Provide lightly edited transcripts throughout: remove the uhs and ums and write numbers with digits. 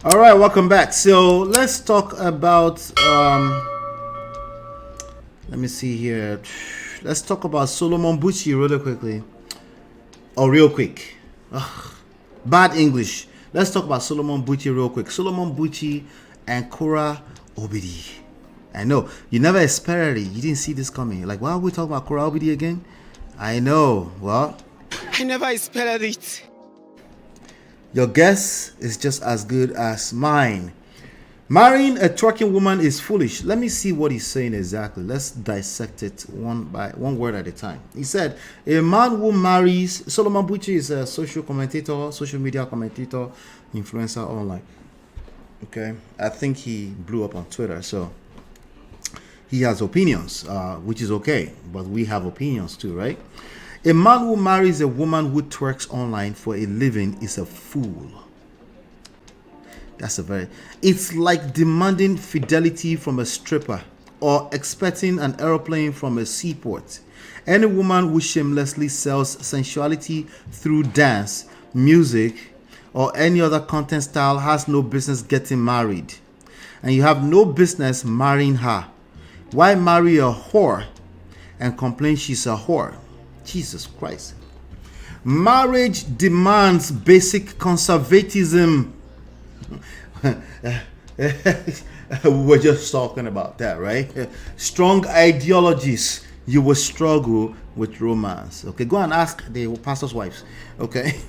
All right, welcome back. So let's talk about let me see here. Let's talk about Solomon Bucci really quickly. Or real quick. Ugh, bad English. Let's talk about Solomon Bucci real quick. Solomon Bucci and KORRA OBIDI. I know you never expected it. You didn't see this coming. Like, why are we talking about KORRA OBIDI again? I know. Well, I never expected it. your guess is just as good as mine. Marrying a twerking woman is foolish. Let me see what he's saying exactly. Let's dissect it one word at a time. He said, a man who marries... Solomon Bucci is a social commentator, social media commentator, influencer online. Okay. I think he blew up on Twitter, so he has opinions, which is okay. But we have opinions too, right? A man who marries a woman who twerks online for a living is a fool. It's like demanding fidelity from a stripper or expecting an aeroplane from a seaport. Any woman who shamelessly sells sensuality through dance, music, or any other content style has no business getting married. And you have no business marrying her. Why marry a whore and complain she's a whore? Jesus Christ. Marriage demands basic conservatism. We're just talking about that, right? Strong ideologies. You will struggle with romance. Okay, go and ask the pastor's wives. Okay.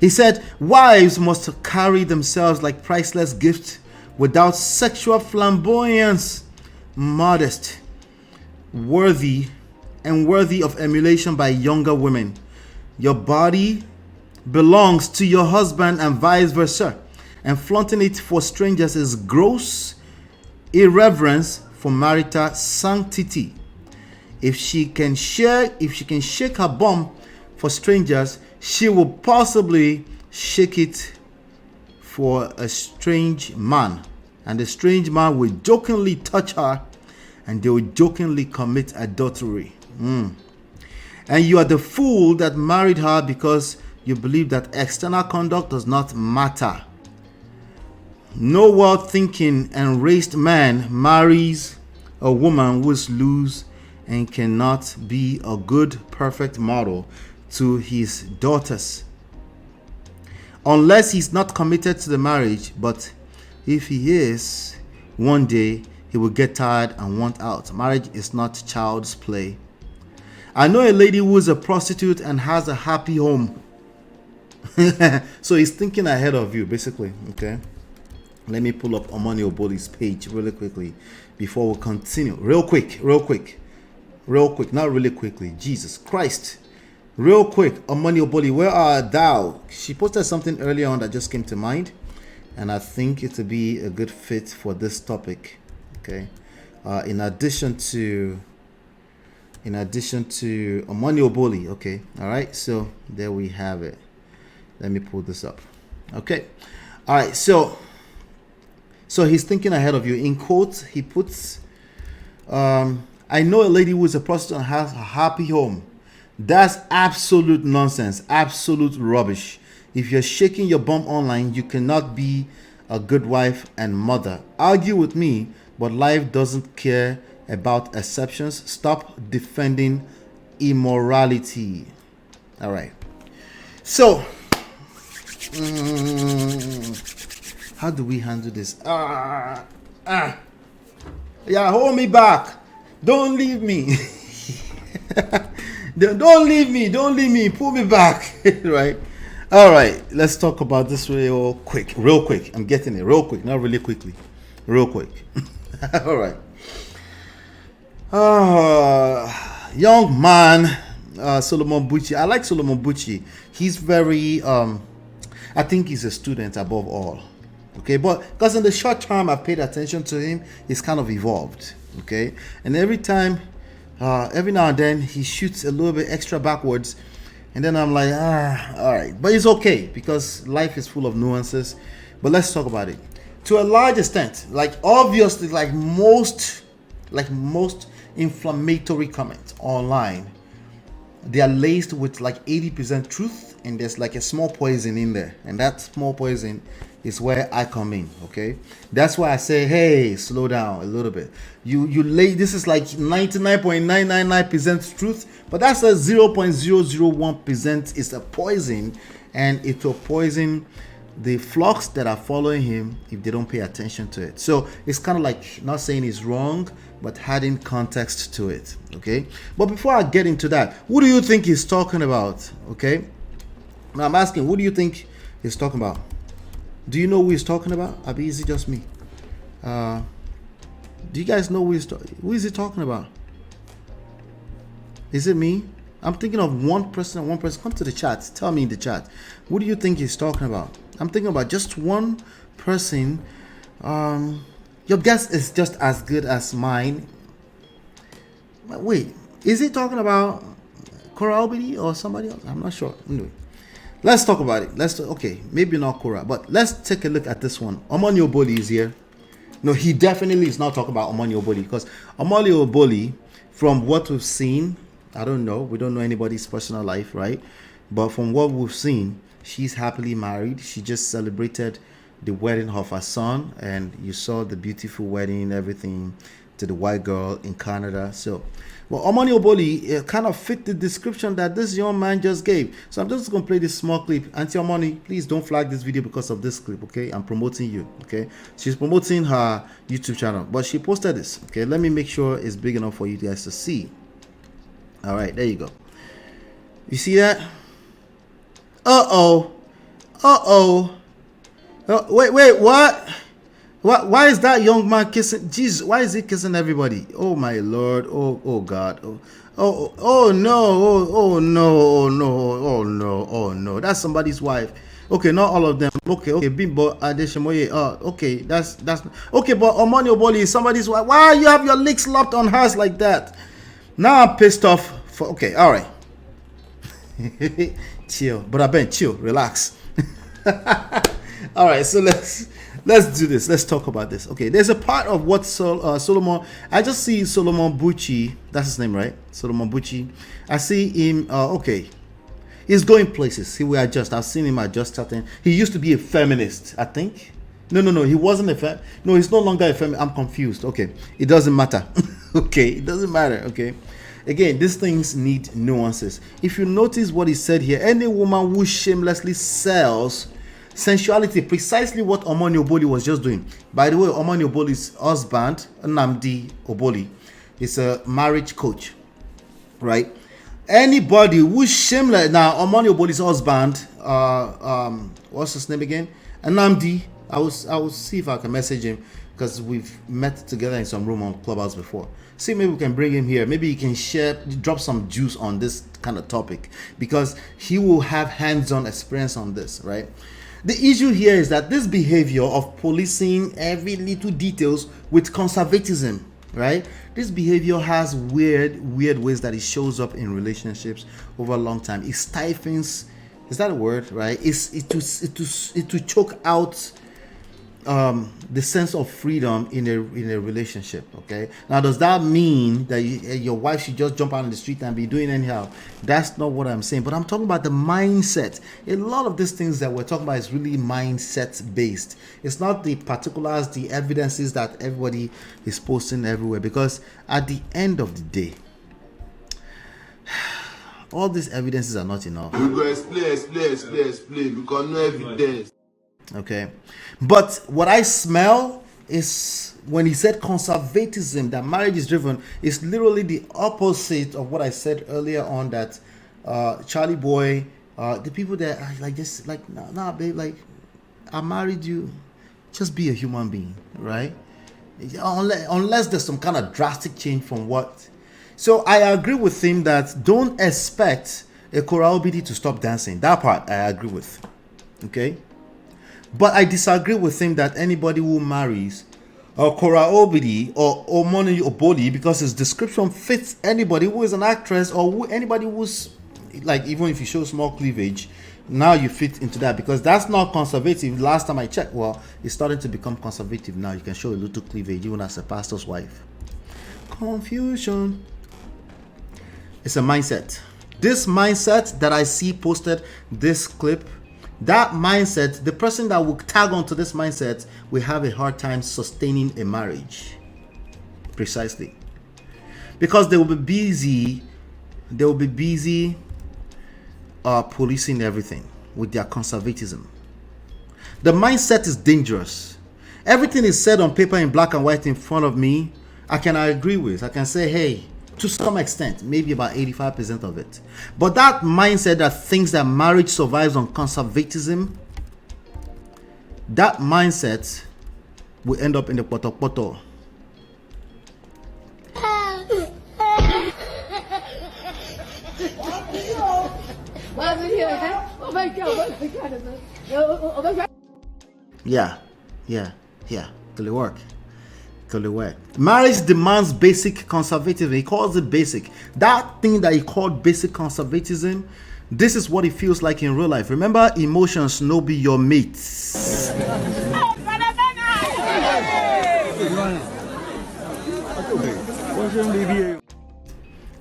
He said, wives must carry themselves like priceless gifts without sexual flamboyance, modest, worthy of emulation by younger women. Your body belongs to your husband and vice versa, and flaunting it for strangers is gross irreverence for marital sanctity. If she can shake her bum for strangers, she will possibly shake it for a strange man, and the strange man will jokingly touch her, and they will jokingly commit adultery. And you are the fool that married her because you believe that external conduct does not matter. No well-thinking and raised man marries a woman who is loose and cannot be a good, perfect model to his daughters. Unless he's not committed to the marriage, but if he is, one day he will get tired and want out. Marriage is not child's play. I know a lady who is a prostitute and has a happy home. So he's thinking ahead of you, basically. Okay. Let me pull up Omoni Oboli's page really quickly before we continue. Real quick. Not really quickly. Jesus Christ. Real quick. Omoni Oboli, where art thou? She posted something earlier on that just came to mind, and I think it would be a good fit for this topic. Okay. In addition to Omoni Oboli. Okay. All right. So there we have it. Let me pull this up. Okay. All right. So he's thinking ahead of you. In quotes, he puts, I know a lady who is a prostitute and has a happy home. That's absolute nonsense. Absolute rubbish. If you're shaking your bum online, you cannot be a good wife and mother. Argue with me, but life doesn't care about exceptions. Stop defending immorality. All right. So, how do we handle this? Yeah, hold me back. Don't leave me. Don't leave me. Pull me back. Right? All right. Let's talk about this real quick. I'm getting it real quick. Not really quickly. Real quick. All right. Young man, Solomon Bucci. I like Solomon Bucci. He's very, I think he's a student above all. Okay, but because in the short term I've paid attention to him, he's kind of evolved. Okay, and every now and then he shoots a little bit extra backwards, and then I'm like, all right, but it's okay because life is full of nuances. But let's talk about it. To a large extent, like obviously, like most inflammatory comments online, they are laced with like 80% truth, and there's like a small poison in there, and that small poison is where I come in. Okay, that's why I say, hey, slow down a little bit. You lay, this is like 99.999% truth, but that's a 0.001% is a poison, and it will poison the flocks that are following him if they don't pay attention to it. So it's kind of like not saying it's wrong, but adding context to it. Okay, but before I get into that, who do you think he's talking about? Okay, now I'm asking, who do you think he's talking about? Do you know who he's talking about? Abi, is it just me? Do you guys know who is he talking about? Is it me? I'm thinking of one person. Come to the chat. Tell me in the chat. What do you think he's talking about? I'm thinking about just one person. Your guess is just as good as mine. But wait, is he talking about KORRA OBIDI or somebody else? I'm not sure. Anyway, let's talk about it. Okay, maybe not KORRA, but let's take a look at this one. Omoni Oboli is here. No, he definitely is not talking about Omoni Oboli, because Omoni Oboli, from what we've seen, I don't know. We don't know anybody's personal life, right? But from what we've seen, she's happily married. She just celebrated the wedding of her son, and you saw the beautiful wedding, everything, to the white girl in Canada. So, well, Omoni Oboli kind of fit the description that this young man just gave. So I'm just going to play this small clip. Auntie Omoni, please don't flag this video because of this clip, okay? I'm promoting you, okay? She's promoting her YouTube channel, but she posted this, okay? Let me make sure it's big enough for you guys to see. All right, there you go. You see that? Uh-oh. Wait, what? Why is that young man kissing? Jesus, why is he kissing everybody? Oh my Lord. Oh God. Oh no. That's somebody's wife. Okay, not all of them. Okay, Bimbo Adeshemoye. Okay, that's okay, but Omoni Oboli is somebody's wife. Why you have your legs locked on hers like that? Now I'm pissed off. Okay, all right. Chill, brother Ben, chill, relax. All right, so let's do this. Let's talk about this. Okay, there's a part of what Solomon. I just see Solomon BUCHI. That's his name, right? Solomon BUCHI. I see him. Okay, he's going places. He will adjust. I've seen him adjust certain. He used to be a feminist, I think. No. He wasn't a No, he's no longer a feminist. I'm confused. Okay, it doesn't matter. Okay, it doesn't matter. Okay. Again, these things need nuances. If you notice what he said here, any woman who shamelessly sells sensuality, precisely what Omoni Oboli was just doing. By the way, Omoni Oboli's husband, Nnamdi Oboli, is a marriage coach, right? Anybody who's shameless, now Omoni Oboli's husband, what's his name again? Nnamdi. I will see if I can message him, because we've met together in some room on Clubhouse before. See, maybe we can bring him here. Maybe he can drop some juice on this kind of topic, because he will have hands-on experience on this, right? The issue here is that this behavior of policing every little details with conservatism, right? This behavior has weird ways that it shows up in relationships over a long time. It stifles, is that a word, right? It to choke out the sense of freedom in a relationship. Okay, now does that mean that your wife should just jump out on the street and be doing anyhow? That's not what I'm saying, but I'm talking about the mindset. A lot of these things that we're talking about is really mindset based. It's not the particulars, the evidences that everybody is posting everywhere, because at the end of the day, all these evidences are not enough. You go explain because no evidence. Okay, but what I smell is when he said conservatism, that marriage is driven, is literally the opposite of what I said earlier on, that Charlie boy, the people that are like just like, nah babe, like I married you, just be a human being, right? Unless there's some kind of drastic change from what. So I agree with him that don't expect a KORRA OBIDI to stop dancing. That part I agree with. Okay. But I disagree with him that anybody who marries KORRA OBIDI or Omoni Oboli, because his description fits anybody who is an actress, or anybody who's like, even if you show small cleavage, now you fit into that, because that's not conservative. Last time I checked, well, it's starting to become conservative now. You can show a little cleavage even as a pastor's wife. Confusion. It's a mindset. This mindset that I see posted, this clip, that mindset, the person that will tag onto this mindset will have a hard time sustaining a marriage. Precisely. Because they will be busy, policing everything with their conservatism. The mindset is dangerous. Everything is said on paper in black and white in front of me, I can agree with. I can say, hey, to some extent, maybe about 85% of it. But that mindset that thinks that marriage survives on conservatism, that mindset will end up in the poto. Yeah. Could it work? Marriage demands basic conservatism. He calls it basic. That thing that he called basic conservatism, this is what it feels like in real life. Remember, emotions no be your mates.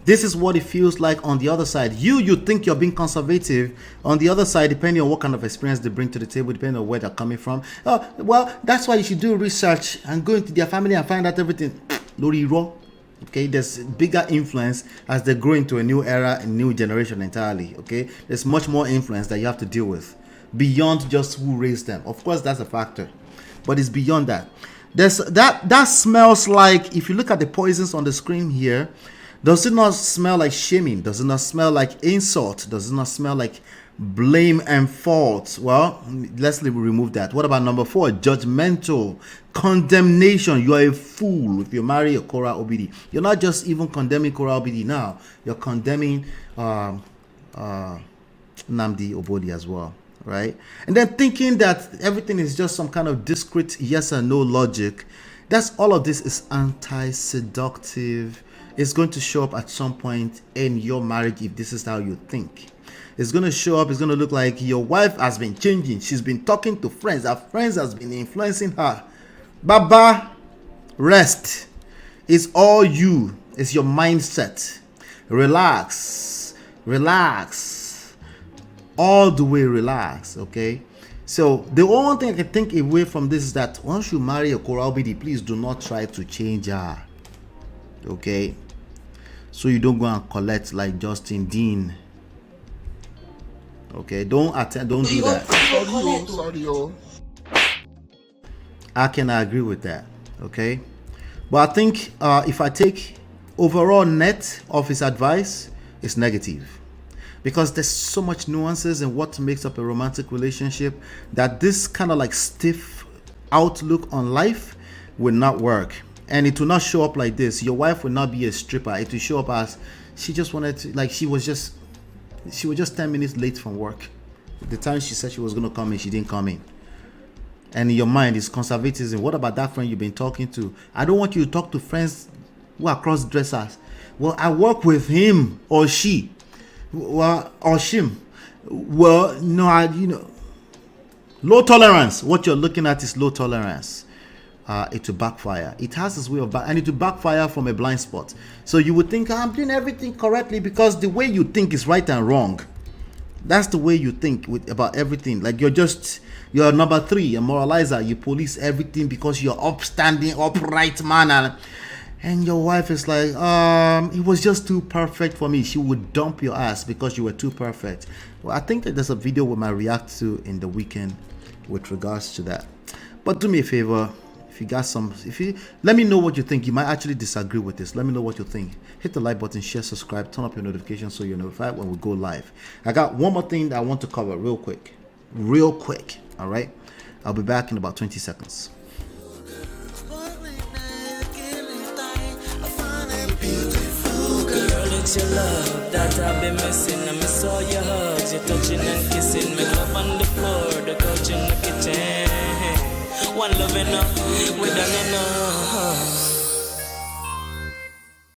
This is what it feels like on the other side. You think you're being conservative. On the other side, depending on what kind of experience they bring to the table, depending on where they're coming from. Oh, well, that's why you should do research and go into their family and find out everything. Okay, there's bigger influence as they grow into a new era, a new generation entirely. Okay, there's much more influence that you have to deal with beyond just who raised them. Of course, that's a factor, but it's beyond that. There's that smells like, if you look at the poisons on the screen here, does it not smell like shaming? Does it not smell like insult? Does it not smell like blame and fault? Well, let's remove that. What about number 4? Judgmental, condemnation. You are a fool if you marry a KORRA OBIDI. You're not just even condemning KORRA OBIDI now. You're condemning Nnamdi Oboli as well, right? And then thinking that everything is just some kind of discrete yes and no logic. That's all of this is anti-seductive. It's going to show up at some point in your marriage if this is how you think. It's going to show up. It's going to look like your wife has been changing. She's been talking to friends. Her friends has been influencing her. Baba, rest. It's all you. It's your mindset. Relax. All the way relax, okay? So the only thing I can take away from this is that once you marry a KORRA OBIDI, please do not try to change her. Okay, so you don't go and collect like Justin Dean. Okay, don't do that. I can agree with that. Okay, but I think if I take overall net of his advice, it's negative, because there's so much nuances in what makes up a romantic relationship that this kind of like stiff outlook on life will not work. And it will not show up like this. Your wife will not be a stripper. It will show up as she just wanted to, like she was just 10 minutes late from work. The time she said she was going to come in, she didn't come in. And in your mind is conservatism. What about that friend you've been talking to? I don't want you to talk to friends who are cross-dressers. Well, I work with him or she. Well, or shim. Well, no, low tolerance. What you're looking at is low tolerance. It will backfire. It has this way of and it will backfire from a blind spot. So you would think, I'm doing everything correctly, because the way you think is right and wrong. That's the way you think about everything. Like you're number 3, a moralizer. You police everything because you're upstanding, upright man. And your wife is like, it was just too perfect for me. She would dump your ass because you were too perfect. Well, I think that there's a video we might react to in the weekend with regards to that. But do me a favor. If you got let me know what you think. You might actually disagree with this. Let me know what you think. Hit the like button, share, subscribe, turn up your notifications so you're notified when we go live. I got one more thing that I want to cover real quick. All right, I'll be back in about 20 seconds. It's your love that I've been missing. I miss all your hugs, your touching and kissing. Me love on the floor, the couch in the kitchen. One love enough, we done enough.